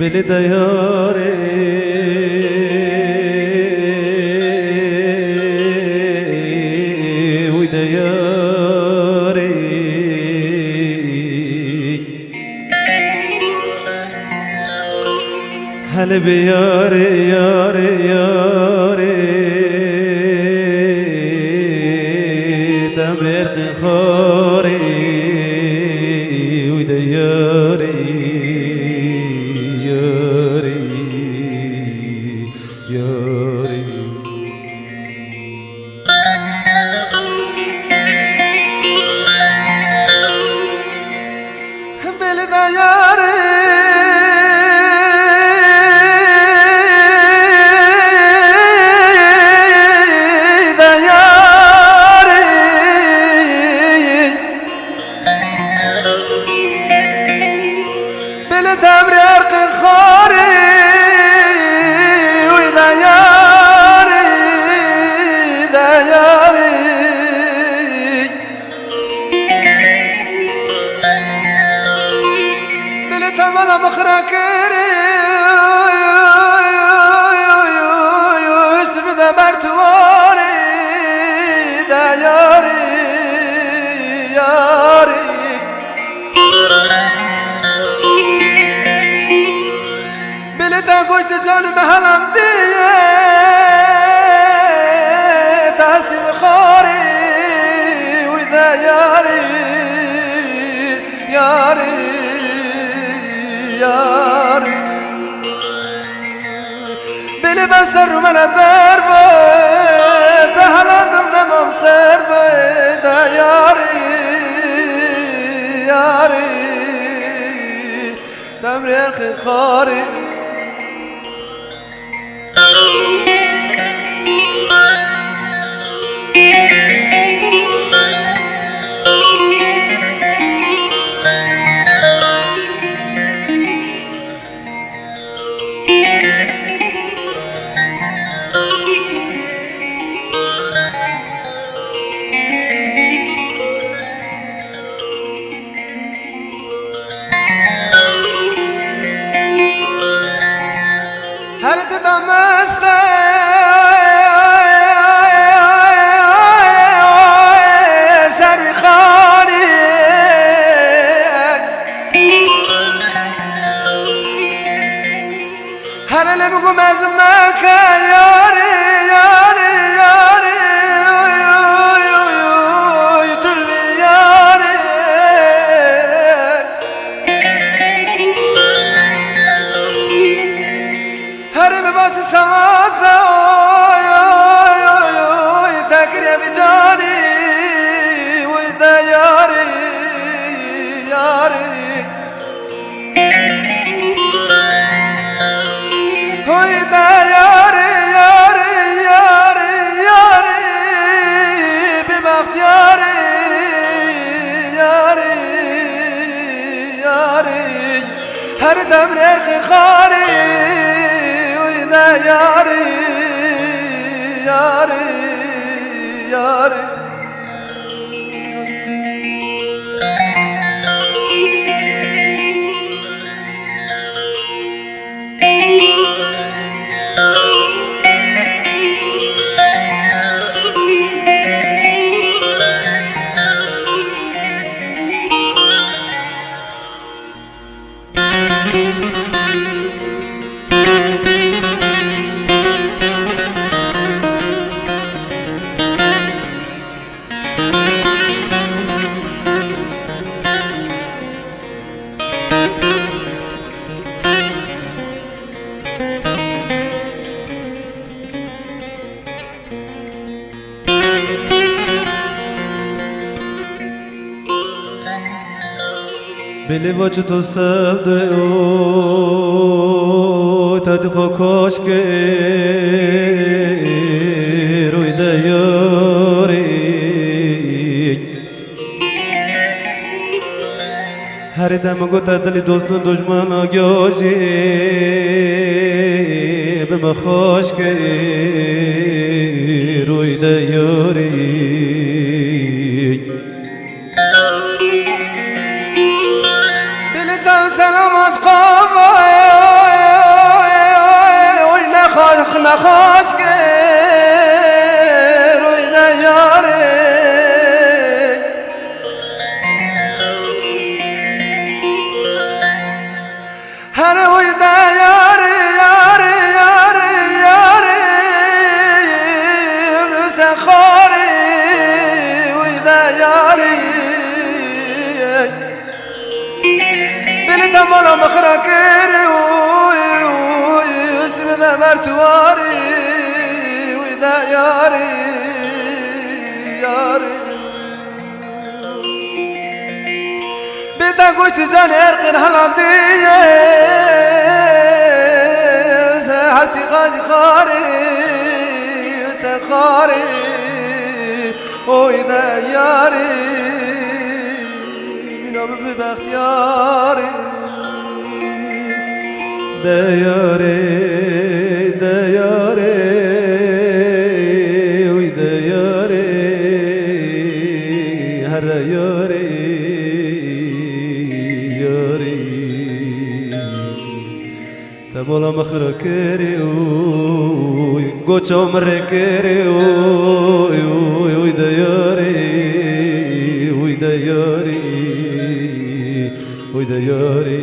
بلی دیاره وی دیاره هل بیاره یاره یاره تمرق خاره وی دیاره أنا مخراكري اسم ذا برتواري دا ياري ياري بلتا قوشت جان مهلم ديه تهستي بخاري وذا ياري ياري ياري بلي بسر من الدرب تهلا ضمن مبصر دا ياري ياري تمرير خاري هرت دمسته سروی خانی هر لبگم از مکه یاری یاری یاری تلوی یاری هر بباس سواد تکریه بجانی ویده یاری یاری ویده یاری یاری یاری یاری ببخت یاری یاری یاری هر دم رخ خاری ياري ياري ياري بلی وجه تو سبده تدی خوکاش که روی دیاری هر دم گو تدلی دوست و دشمن آگیاجی به مخاش که روی دیاری سلامت قوة خوش گر وی ده یاری هر وی ده یاری یاری یاری یاری روز خوری وی ده یاری بلی تمالا مخرا کری اسم ده برتواری وی ده یاری یاری بیتا گوشت جان ارقن هلاندیه هستی خاجی خاری خاری اوی ده یاری مینا به بختیاری دیاره دیاره وی دیاره هر یاره یاری تمولا مخرا کری وی گوچا مره کری وی دیاره وی دیاره وی دیاره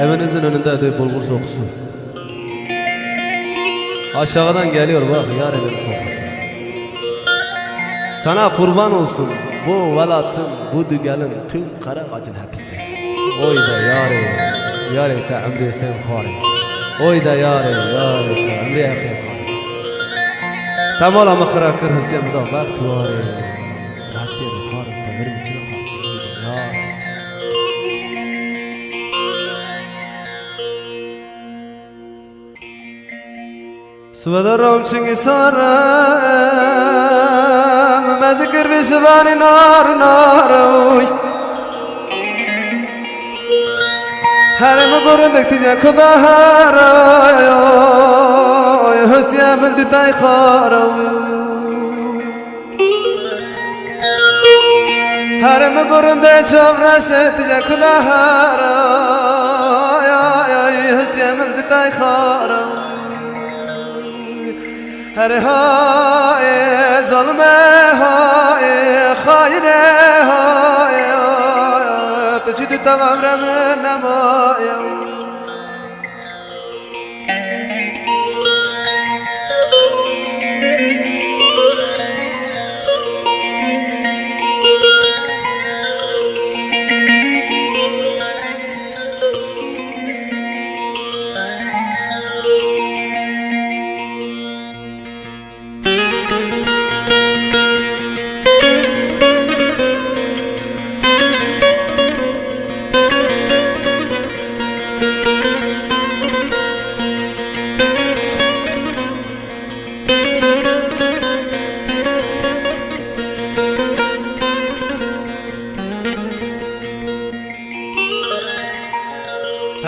Evinizin önünde de bulgur sokusu. Aşağıdan geliyor bak yarenin kokusu. Sana kurban olsun bu velatın, bu dügelin tüm kara ağacın hepsi. Oy da yare, yare ta ömrü sen khari. Oy da yare, yare ta ömrü sen khari. Tamala mıkhra kır hastiyem da bak tuare. Hastiyem khari, tamirim için khari. Yare. سودرم چنگی سارم مذکر بشوانی نار ناروی هرم گردک تیجا خدا هرای هستی من دوتای خاروی هرم گردک چوبرسه تیجا خدا هرای هستی من دوتای خاروی هر های ظلمه های خایره های تو چی تو تمام رم نمایم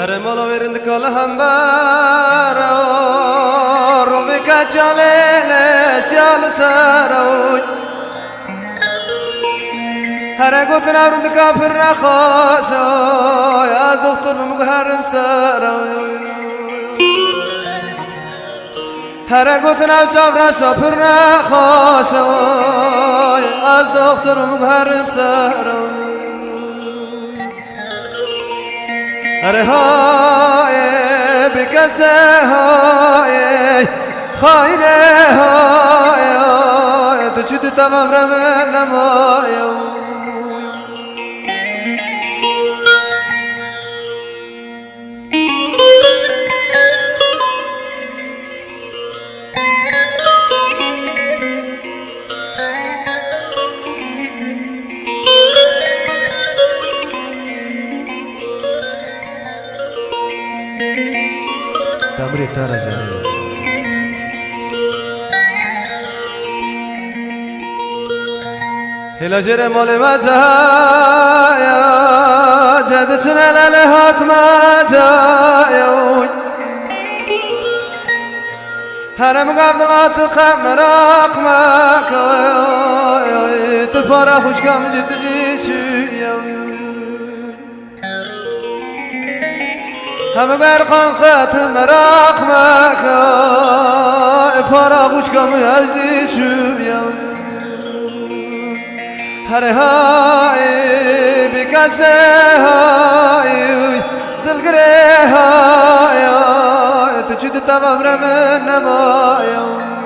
هر مالا ورند کال هم برا رو بکچاله سیال سروی هر گوتن ورند کافر نخواسای از دختر بمگهرم سروی هر گوتن او چابر شاپر نخواسای از دختر بمگهرم سروی هر های بکسه های خایره های تو چی تو تمام رم نمایم تمری تارا جاری هلا جرى مال ما جايا جدتنا للهات ما جايا هرم قبضات قمراق ما كوي تفارا خوش كم جد جيشو هم برقان خاتم مراق مكا پارا خوش کم عزیز شویم هر های بکسه های دلگره های تو چود تمام رمن نمایم